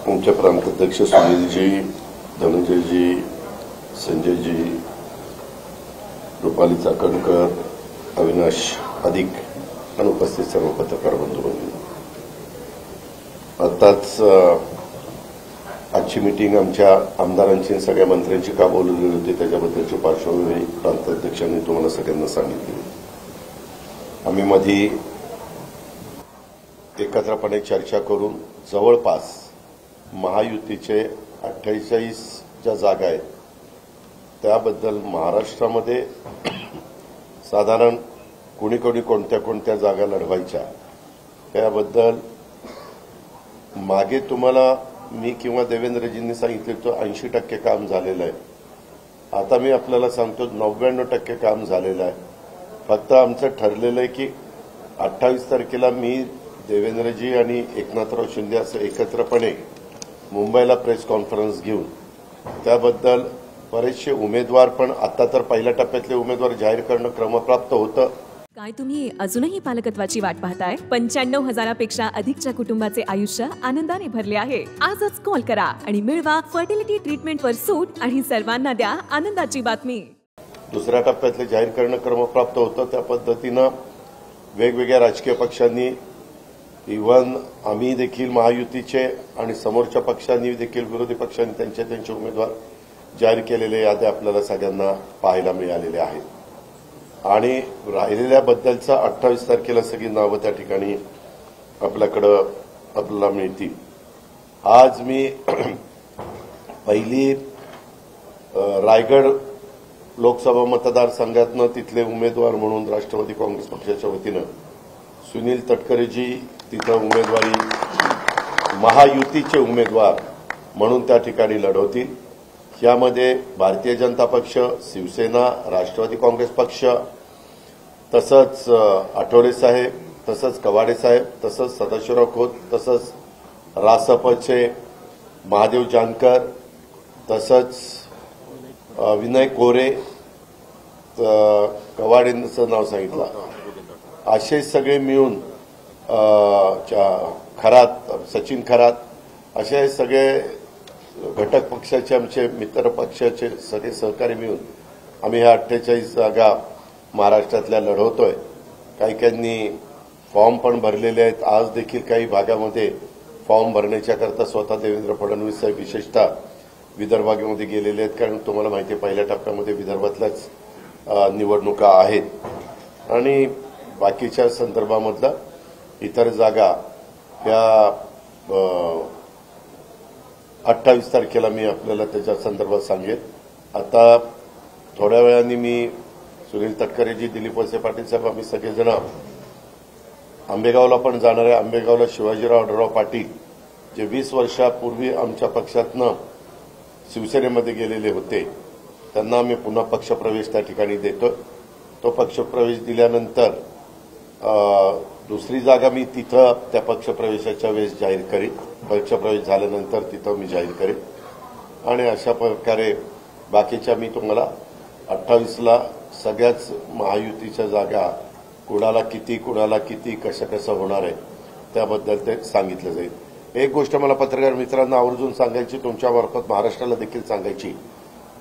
आमच्या प्रांताध्यक्ष सुनीलजी, धनंजयजी, संजयजी, रुपाली चाकणकर, अविनाश अधिक आणि उपस्थित सर्व पत्रकार बंधूंनी, आताच आजची मीटिंग आमच्या आमदारांची सगळ्या मंत्र्यांची का बोलवली होती त्याच्याबद्दलची पार्श्वभूमी प्रांताध्यक्षांनी तुम्हाला सगळ्यांना सांगितली। आम्ही मध्ये एकत्रपणे चर्चा करून जवळपास महायुतीचे 48 ज्या जागा आहेत त्याबद्दल महाराष्ट्रामध्ये साधारण कोणी कोणत्या कोणत्या जागा लढवायच्या त्याबद्दल मागे तुम्हाला मी किंवा देवेंद्रजींनी सांगितले तो 80% काम झालेलं आहे। आता मी आपल्याला सांगतो 99% काम झालेलं आहे। फक्त आमचं ठरलेलं आहे की 28 तारखेला मी, देवेंद्रजी आणि एकनाथराव शिंदे असं एकत्रपणे मुंबईला प्रेस कॉन्फरन्स घेऊन त्याबद्दल बरेचसे उमेदवार पण आता तर पहिल्या टप्प्यातले उमेदवार जाहीर करणं क्रमप्राप्त होतं। काय तुम्ही अजूनही पालकत्वाची वाट पाहताय? 95,000पेक्षा अधिकच्या कुटुंबाचे आयुष्य आनंदाने भरले आहे। आजच कॉल करा आणि मिळवा फर्टिलिटी ट्रीटमेंटवर सूट आणि सर्वांना द्या आनंदाची बातमी। दुसऱ्या टप्प्यातले जाहीर करणं क्रमप्राप्त होतं। त्या पद्धतीनं वेगवेगळ्या राजकीय पक्षांनी, इव्हन आम्ही देखील महायुतीचे आणि समोरच्या पक्षांनी देखील, विरोधी पक्षांनी त्यांचे उमेदवार जाहीर केलेले याद्या आपल्याला सगळ्यांना पाहायला मिळालेल्या आहेत आणि राहिलेल्याबद्दलचा 28 तारखेला सगळी नावं त्या ठिकाणी आपल्याला मिळतील। आज मी पहिली रायगड लोकसभा मतदारसंघातनं तिथले उमेदवार म्हणून राष्ट्रवादी काँग्रेस पक्षाच्या वतीनं सुनील तटकरेजी तिथं उमेदवारी महायुतीचे उमेदवार म्हणून त्या ठिकाणी लढवतील। यामध्ये भारतीय जनता पक्ष, शिवसेना, राष्ट्रवादी काँग्रेस पक्ष, तसंच आठवले साहेब, तसंच कवाडे साहेब, तसंच सदाशिवराव खोत, तसंच रासपचे महादेव जानकर, तसंच विनय कोरे, कवाडेंचं नाव सांगितलं, असे सगळे मिळून खरात, सचिन खरात, असे सगळे घटक पक्षाचे आमचे मित्र पक्षाचे सगळे सहकारी मिळून आम्ही ह्या 48 जागा महाराष्ट्रातल्या लढवतोय। काही फॉर्म पण भरलेले आहेत। आज देखील काही भागामध्ये फॉर्म भरण्याच्याकरता स्वतः देवेंद्र फडणवीस साहेब विशेषतः विदर्भामध्ये गेलेले आहेत, कारण तुम्हाला माहिती आहे पहिल्या टप्प्यामध्ये विदर्भातल्याच निवडणुका आहेत आणि बाकीच्या संदर्भामधल्या इतर जागा या 28 तारखेला मी आपल्याला त्याच्या संदर्भात सांगेन। आता थोड्या वेळाने मी सुनील तटकरेजी, दिलीप वळसे पाटील साहेब, आम्ही सगळेजण आंबेगावला पण जाणार आहे। आंबेगावला शिवाजीराव आढळराव पाटील जे 20 वर्षापूर्वी आमच्या पक्षातनं शिवसेनेमध्ये गेलेले होते त्यांना आम्ही पुन्हा पक्षप्रवेश त्या ठिकाणी देतो। तो पक्षप्रवेश दिल्यानंतर दुसरी जागा मी तिथं त्या पक्षप्रवेशाच्या वेळेस जाहीर करीन। पक्षप्रवेश झाल्यानंतर तिथं मी जाहीर करेन आणि अशा प्रकारे बाकीच्या मी तुम्हाला 28ला सगळ्याच महायुतीच्या जागा कुणाला किती कसं होणार आहे त्याबद्दल ते सांगितलं जाईल। एक गोष्ट मला पत्रकार मित्रांना आवर्जून सांगायची, तुमच्यामार्फत महाराष्ट्राला देखील सांगायची,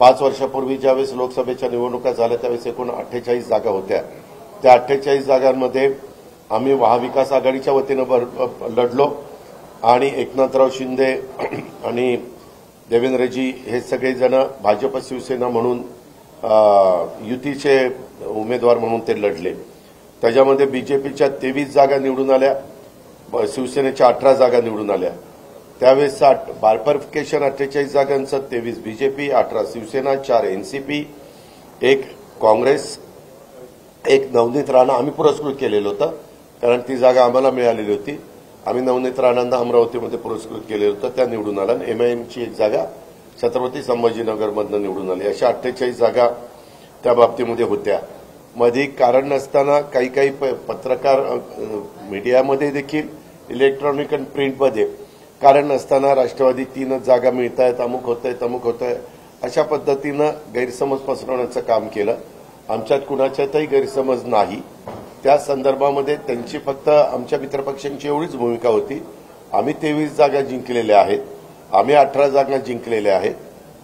5 वर्षापूर्वी ज्यावेळेस लोकसभेच्या निवडणुका झाल्या त्यावेळेस एकूण 48 जागा होत्या। त्या 48 जागांमध्ये आम्ही महाविकास आघाडीच्या वतीनं लढलो आणि एकनाथराव शिंदे आणि देवेंद्रजी हे सगळेजण भाजप शिवसेना म्हणून युतीचे उमेदवार म्हणून ते लढले। त्याच्यामध्ये बीजेपीच्या 23 जागा निवडून आल्या, शिवसेनेच्या 18 जागा निवडून आल्या। त्यावेळेस बायफर्फिकेशन 48 जागांचं 23 बीजेपी, 18 शिवसेना, 4 एनसीपी, 1 काँग्रेस, 1 नवनीत राणा आम्ही पुरस्कृत केलेलं होतं, कारण ती जागा आम्हाला मिळालेली होती। आम्ही नवनीत राणांना अमरावतीमध्ये पुरस्कृत केलेलं होतं, त्या निवडून आल्या। एमआयएमची 1 जागा छत्रपती संभाजीनगरमधनं निवडून आली। अशा 48 जागा त्या बाबतीमध्ये होत्या। मध्ये कारण नसताना काही पत्रकार मीडियामध्ये देखील, इलेक्ट्रॉनिक आणि प्रिंटमध्ये कारण नसताना राष्ट्रवादी 3च जागा मिळत आहेत, अमुक होतंय अशा पद्धतीनं गैरसमज पसरवण्याचं काम केलं। आमच्यात कुणाच्यातही गैरसमज नाही। त्या संदर्भामध्ये त्यांची फक्त आमच्या मित्रपक्षांची एवढीच भूमिका होती, आम्ही 23 जागा जिंकलेल्या आहेत आम्ही 18 जागा जिंकलेल्या आहेत,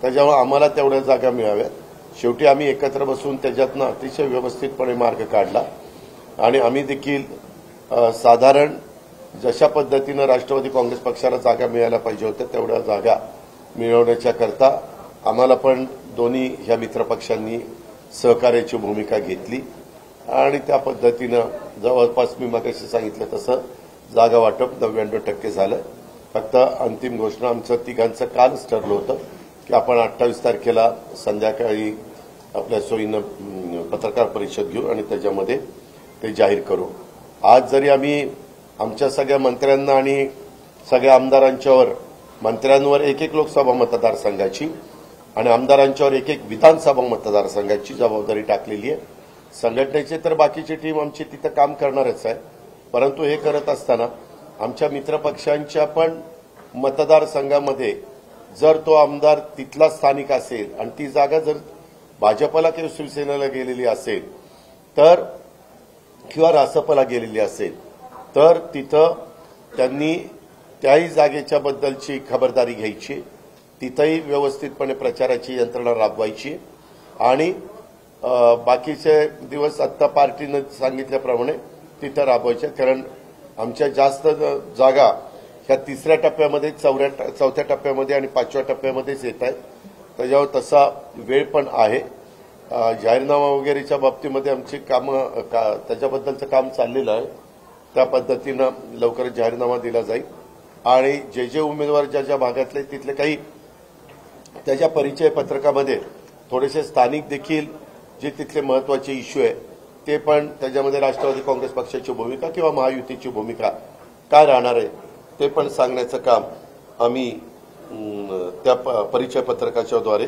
त्याच्यामुळे आम्हाला तेवढ्या जागा मिळाव्यात. शेवटी आम्ही एकत्र बसून त्याच्यातनं अतिशय व्यवस्थितपणे मार्ग काढला आणि आम्ही देखील साधारण जशा पद्धतीनं राष्ट्रवादी काँग्रेस पक्षाला जागा मिळायला पाहिजे होत्या तेवढ्या जागा मिळवण्याच्या करता आम्हाला पण दोन्ही ह्या मित्रपक्षांनी सहकार्याची भूमिका घेतली आणि त्या पद्धतीनं जवळपास मी मगाशी सांगितलं तसं जागा वाटप 99% झालं. फक्त अंतिम घोषणा आमचं तिघांचं कालच ठरलं होतं की आपण 28 तारखेला संध्याकाळी आपल्या सोयीनं पत्रकार परिषद घेऊ आणि त्याच्यामध्ये ते जाहीर करू. आज जरी आम्ही आमच्या सगळ्या मंत्र्यांना आणि सगळ्या मंत्र्यांवर एक लोकसभा मतदारसंघाची आणि आमदारांच्यावर एक विधानसभा मतदारसंघाची जबाबदारी टाकलेली आहे. संघटनेचे तर बाकीची टीम आमची तिथं काम करणारच आहे, परंतु हे करत असताना आमच्या मित्रपक्षांच्या पण मतदारसंघामध्ये जर तो आमदार तिथला स्थानिक असेल आणि ती जागा जर भाजपला किंवा शिवसेनेला गेलेली असेल तर किंवा रासपला गेलेली असेल तर तिथं त्यांनी त्याही जागेच्या बद्दलची खबरदारी घ्यायची, तिथंही व्यवस्थितपणे प्रचाराची यंत्रणा राबवायची आणि बाकीचे दिवस आत्ता पार्टीनं सांगितल्याप्रमाणे तिथं राबवायचे. कारण आमच्या जास्त जागा ह्या 3ऱ्या टप्प्यामध्ये 4थ्या टप्प्यामध्ये आणि 5व्या टप्प्यामध्येच येत आहेत, त्याच्यावर तसा वेळ पण आहे. जाहीरनामा वगैरेच्या बाबतीमध्ये आमची कामं त्याच्याबद्दलचं काम चाललेलं आहे. त्या पद्धतीनं लवकरच जाहीरनामा दिला जाईल आणि जे उमेदवार ज्या भागातले तिथले काही त्याच्या परिचय पत्रकामध्ये थोडेसे स्थानिक देखील जे तिथले महत्वाचे इश्यू आहे ते पण त्याच्यामध्ये राष्ट्रवादी काँग्रेस पक्षाची भूमिका किंवा महायुतीची भूमिका काय राहणार आहे ते पण सांगण्याचं काम आम्ही त्या परिचय पत्रकाच्याद्वारे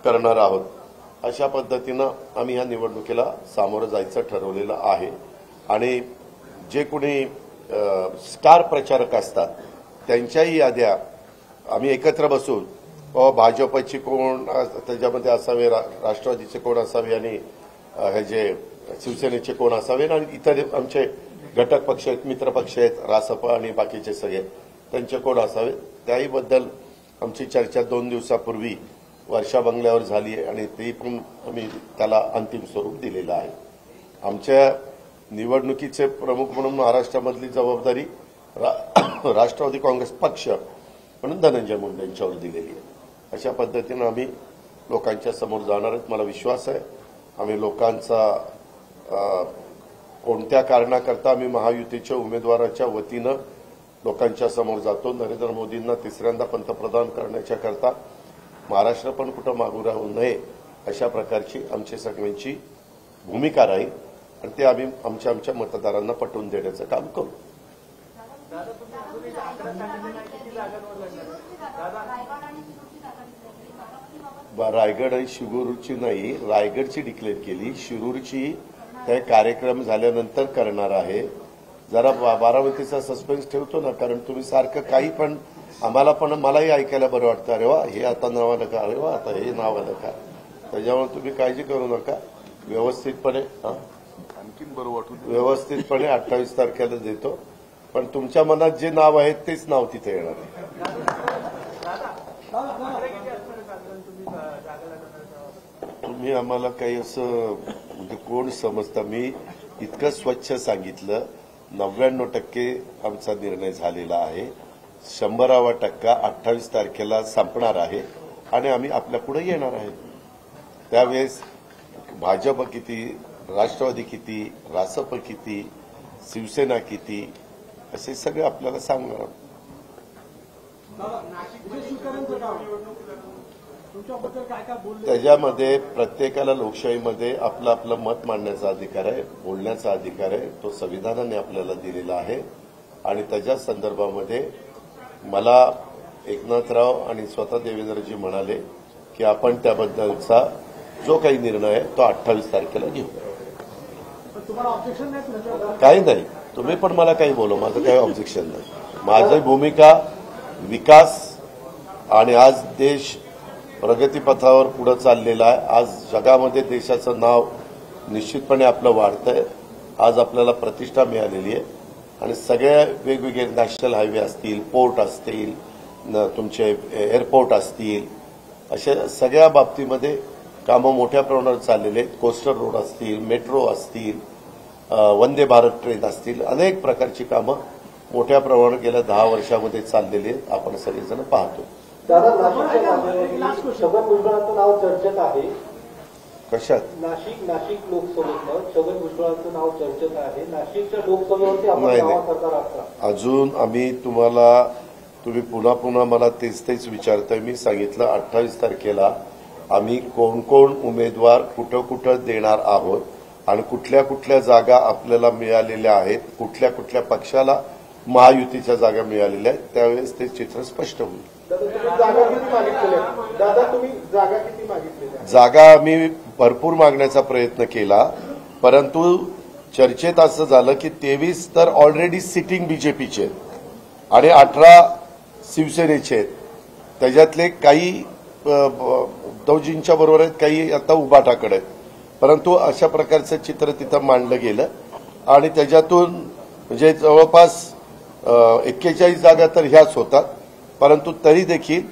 करणार आहोत. अशा पद्धतीनं आम्ही ह्या निवडणुकीला सामोरं जायचं ठरवलेलं आहे आणि जे कोणी स्टार प्रचारक असतात त्यांच्याही याद्या आम्ही एकत्र बसून भाजपची कोण त्याच्यामध्ये असावे, राष्ट्रवादीचे कोण असावे आणि हे जे शिवसेनेचे कोण असावे आणि इतर आमचे घटक पक्ष आहेत, मित्र पक्ष आहेत, रासप आणि बाकीचे सगळे त्यांचे कोण असावे त्याही बद्दल आमची चर्चा 2 दिवसापूर्वी वर्षा बंगल्यावर झाली आहे आणि ती पण आम्ही त्याला अंतिम स्वरूप दिलेलं आहे. आमच्या निवडणुकीचे प्रमुख म्हणून महाराष्ट्रामधली जबाबदारी राष्ट्रवादी काँग्रेस पक्ष म्हणून धनंजय मुंडे यांच्यावर दिलेली आहे. अशा पद्धतीनं आम्ही लोकांच्या समोर जाणार आहेत. मला विश्वास आहे आम्ही लोकांचा कोणत्या कारणाकरता आम्ही महायुतीच्या उमेदवाराच्या वतीनं लोकांच्या समोर जातो. नरेंद्र मोदींना 3ऱ्यांदा पंतप्रधान करण्याच्या करता महाराष्ट्र पण कुठं मागू राहू नये अशा प्रकारची आमची सगळ्यांची भूमिका राहील आणि ते आम्ही आमच्या मतदारांना पटवून देण्याचं काम करू. रायगड आणि शिरूरची नाही, रायगडची डिक्लेअर केली, शिरूरची त्या कार्यक्रम झाल्यानंतर करणार आहे. जरा बारामतीचा सस्पेन्स ठेवतो ना, कारण तुम्ही सारखं काही पण आम्हाला पण मलाही ऐकायला बरं वाटतं. अरे वा हे आता नाव आलं का, अरे वा आता हे नाव आलं का, त्याच्यामुळे तुम्ही काळजी करू नका. व्यवस्थितपणे आणखीन बरं वाटून व्यवस्थितपणे 28 तारखेला देतो, पण तुमच्या मनात जे नाव आहे तेच नाव तिथे येणार आहे. तुम्ही आम्हाला काही असं म्हणजे कोण समजता, मी इतकं स्वच्छ सांगितलं. 99% आमचा निर्णय झालेला आहे. 100वा टक्का 28 तारखेला संपणार आहे आणि आम्ही आपल्या पुढे येणार आहे. त्यावेळेस भाजप किती, राष्ट्रवादी किती, रासप किती, शिवसेना किती असे सगळे आपल्याला सांगणार. त्याच्यामध्ये प्रत्येकाला लोकशाहीमध्ये आपलं आपलं मत मांडण्याचा अधिकार आहे, बोलण्याचा अधिकार आहे. तो संविधानाने आपल्याला दिलेला आहे आणि त्याच्या संदर्भामध्ये मला एकनाथराव आणि स्वतः देवेंद्रजी म्हणाले की आपण त्याबद्दलचा जो काही निर्णय आहे तो 28 तारखेला घेऊ. काही नाही, तुम्ही पण मला काही बोलो, माझं काही ऑब्जेक्शन नाही. माझी भूमिका विकास आणि आज देश प्रगतीपथावर पुढे चाललेला आहे. आज जगामध्ये देशाचं नाव निश्चितपणे आपलं वाढतंय. आज आपल्याला प्रतिष्ठा मिळालेली आहे आणि सगळ्या वेगवेगळे नॅशनल हायवे असतील, पोर्ट असतील, तुमचे एअरपोर्ट असतील, अशा सगळ्या बाबतीमध्ये कामं मोठ्या प्रमाणावर चाललेले आहेत. कोस्टल रोड असतील, मेट्रो असतील, वंदे भारत ट्रेन असतील, अनेक प्रकारची कामं मोठ्या प्रमाणावर गेल्या 10 वर्षामध्ये चाललेली आहेत. आपण सगळेजण पाहतो. दादा, नाशिकच्या छगन भुजबळांचं नाव चर्चेत आहे. कशात? नाशिक लोकसभेतलं छगन भुजबळांचं नाव चर्चेत आहे. नाशिकच्या लोकसभेवरती आपण दावा करणार आहात. अजून आम्ही तुम्ही पुन्हा मला तेच विचारताय. मी सांगितलं 28 तारखेला आम्ही कोण उमेदवार कुठं देणार आहोत आणि कुठल्या जागा आपल्याला मिळालेल्या आहेत, कुठल्या पक्षाला महायुतीच्या जागा मिळालेल्या आहेत, त्यावेळेस ते चित्र स्पष्ट होईल. जागा आम्ही भरपूर मागण्याचा प्रयत्न केला, परंतु चर्चेत असं झालं की 23 तर ऑलरेडी सिटिंग बीजेपीचे आहेत आणि 18 शिवसेनेचे आहेत. त्याच्यातले काही उद्धवजींच्या बरोबर आहेत, काही आता उभाटाकडे आहेत. परंतु अशा प्रकारचं चित्र तिथं मांडलं गेलं आणि त्याच्यातून म्हणजे जवळपास 41 जागा तर ह्याच होतात. परंतु तरी देखील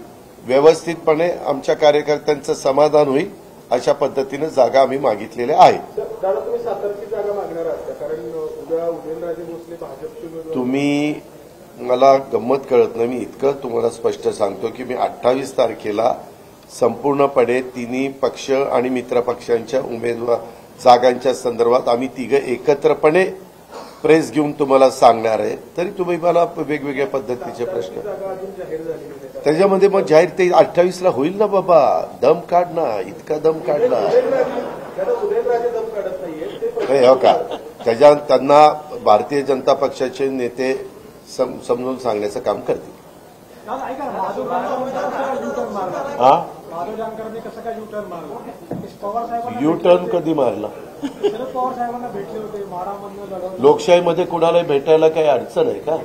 व्यवस्थितपणे आमच्या कार्यकर्त्यांचं समाधान होईल अशा पद्धतीनं जागा आम्ही मागितलेल्या आहेत. दादा, तुम्ही सातारची जागा मागणार आहात, कारण उद्या उदयनराजे भोसले भाजपचे. तुम्ही मला गंमत कळत नाही. मी इतकं तुम्हाला स्पष्ट सांगतो की मी 28 तारखेला संपूर्णपणे तिन्ही पक्ष आणि मित्र पक्षांच्या उमेदवार जागांच्या संदर्भात आम्ही तिघं एकत्रपणे प्रेस घेऊन तुम्हाला सांगणार आहे. तरी तुम्ही मला वेगवेगळ्या पद्धतीचे प्रश्न, त्याच्यामध्ये मग जाहीर ते 28ला होईल ना बाबा. दम काढ ना, इतका दम काढला हो का? त्यांना भारतीय जनता पक्षाचे नेते समजून सांगण्याचं काम करतील. युटर्न कधी मारला? लोकशाहीमध्ये कुणाला भेटायला काही अडचण आहे का?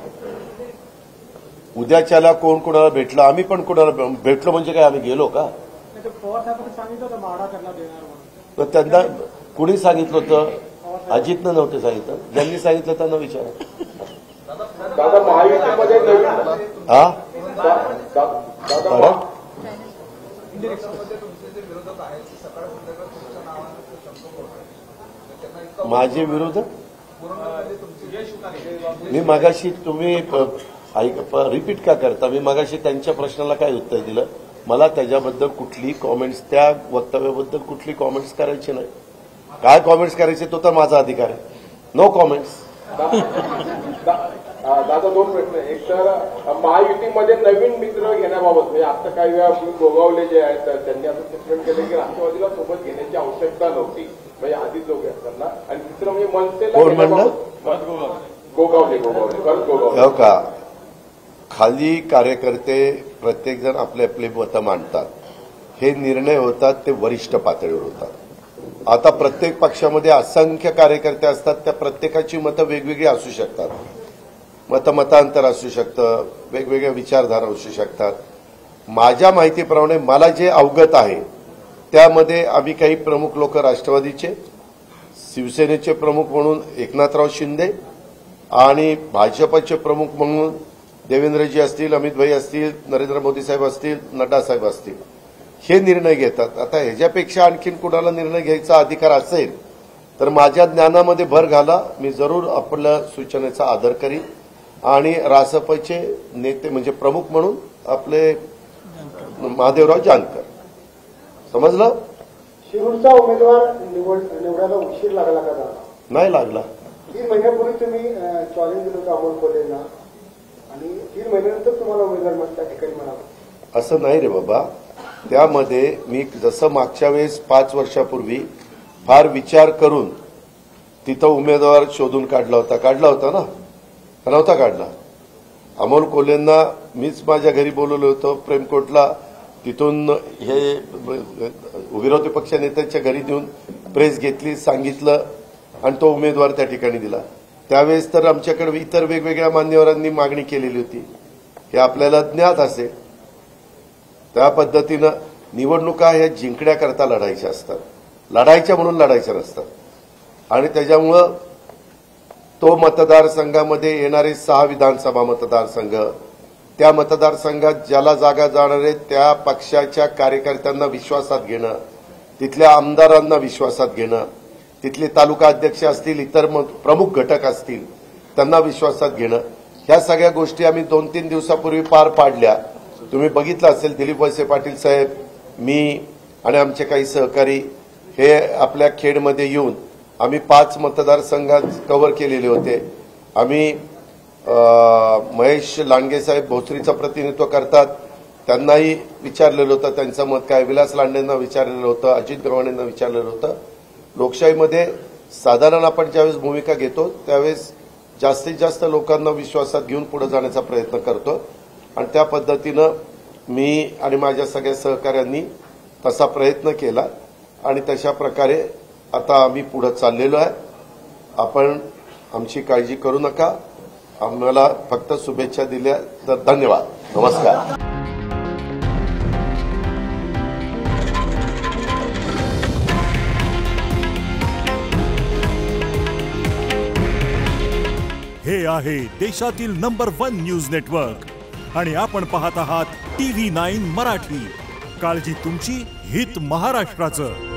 उद्याच्याला कोण कुणाला भेटलं, आम्ही पण कुणाला भेटलो म्हणजे काय आम्ही गेलो का? तर त्यांना कुणी सांगितलं होतं? अजितनं नव्हतं सांगितलं. ज्यांनी सांगितलं त्यांना विचारा. माझे विरोध मी मगाशी तुम्ही रिपीट का करता? मी मगाशी त्यांच्या प्रश्नाला काय उत्तर दिलं? मला त्याच्याबद्दल कुठली कॉमेंट्स, त्या वक्तव्याबद्दल कुठली कॉमेंट्स करायची नाही. काय कॉमेंट्स करायचे तो तर माझा अधिकार आहे. No comments. दादा, 2 प्रश्न. एक तर महायुतीमध्ये नवीन मित्र घेण्याबाबत, म्हणजे आता काही वेळा गोगावले जे आहेत त्यांनी असं स्टेटमेंट केलं की राष्ट्रवादीला सोबत घेण्याची आवश्यकता नव्हती, म्हणजे आधीच लोक असताना. आणि तिसरं म्हणजे मनसेला गोगावले हो का? खाली कार्यकर्ते प्रत्येकजण आपले मतं मांडतात. हे निर्णय होतात ते वरिष्ठ पातळीवर होतात. आता प्रत्येक पक्षामध्ये असंख्य कार्यकर्ते असतात. त्या प्रत्येकाची मतं वेगवेगळी असू शकतात. मतांतर असू शकतं, वेगवेगळ्या विचारधारा असू शकतात. माझ्या माहितीप्रमाणे मला जे अवगत आहे त्यामध्ये आम्ही काही प्रमुख लोक राष्ट्रवादीचे, शिवसेनेचे प्रमुख म्हणून एकनाथराव शिंदे आणि भाजपचे प्रमुख म्हणून देवेंद्रजी असतील, अमितभाई असतील, नरेंद्र मोदी साहेब असतील, नड्डा साहेब असतील, हे निर्णय घेतात. आता ह्याच्यापेक्षा आणखीन कुणाला निर्णय घ्यायचा अधिकार असेल तर माझ्या ज्ञानामध्ये भर घाला. मी जरूर आपल्या सूचनेचा आदर करीन आणि रासपचे नेते म्हणजे प्रमुख म्हणून आपले महादेवराव जानकर. समजलं? शिरूरचा उमेदवार निवडायला उशीर लागला का? नाही लागला. 3 महिन्यापूर्वी तुम्ही चॅलेंज दिलं होतं अमोल कोल्हेंना आणि 3 महिन्यानंतर तुम्हाला उमेदवार त्या ठिकाणी म्हणाला. असं नाही रे बाबा. त्यामध्ये मी जसं मागच्या वेळेस 5 वर्षापूर्वी फार विचार करून तिथं उमेदवार शोधून काढला होता ना? नव्हता काढला. अमोल कोल्हेंना मीच माझ्या घरी बोलवलं होतं प्रेमकोटला. तिथून हे विरोधी पक्ष नेत्यांच्या घरी देऊन प्रेस घेतली, सांगितलं आणि तो उमेदवार त्या ठिकाणी दिला. त्यावेळेस तर आमच्याकडे इतर वेगवेगळ्या मान्यवरांनी मागणी केलेली होती. हे आपल्याला ज्ञात असेल. त्या पद्धतीनं निवडणुका ह्या जिंकण्याकरता लढायच्या असतात, लढायच्या म्हणून लढायच्या नसतात. आणि त्याच्यामुळं तो मतदारसंघामध्ये येणारे 6 विधानसभा मतदारसंघ त्या मतदारसंघात ज्याला जागा जाणार आहे त्या पक्षाच्या कार्यकर्त्यांना विश्वासात घेणं, तिथल्या आमदारांना विश्वासात घेणं, तिथले तालुका अध्यक्ष असतील, इतर प्रमुख घटक असतील त्यांना विश्वासात घेणं, ह्या सगळ्या गोष्टी आम्ही 2-3 दिवसापूर्वी पार पाडल्या. तुम्ही बघितलं असेल, दिलीप वळसे पाटील साहेब, मी आणि आमचे काही सहकारी हे आपल्या खेडमध्ये येऊन आम्ही 5 मतदारसंघात कव्हर केलेले होते. आम्ही महेश लांडगे साहेब भोसरीचं प्रतिनिधित्व करतात, त्यांनाही विचारलेलं होतं त्यांचं मत काय, विलास लांडेंना विचारलेलं होतं, अजित गव्हाणेंना विचारलेलं होतं. लोकशाहीमध्ये साधारण आपण ज्यावेळेस भूमिका घेतो त्यावेळेस जास्तीत जास्त लोकांना विश्वासात घेऊन पुढे जाण्याचा प्रयत्न करतो आणि त्या पद्धतीनं मी आणि माझ्या सगळ्या सहकाऱ्यांनी तसा प्रयत्न केला आणि तशा प्रकारे आता आम्ही पुढे चाललेलो आहे. आपण आमची काळजी करू नका, आम्हाला फक्त शुभेच्छा दिल्या तर धन्यवाद. नमस्कार. हे आहे देशातील नंबर 1 न्यूज नेटवर्क आणि आपण पाहत आहात TV9 मराठी. काळजी तुमची, हित महाराष्ट्राचं.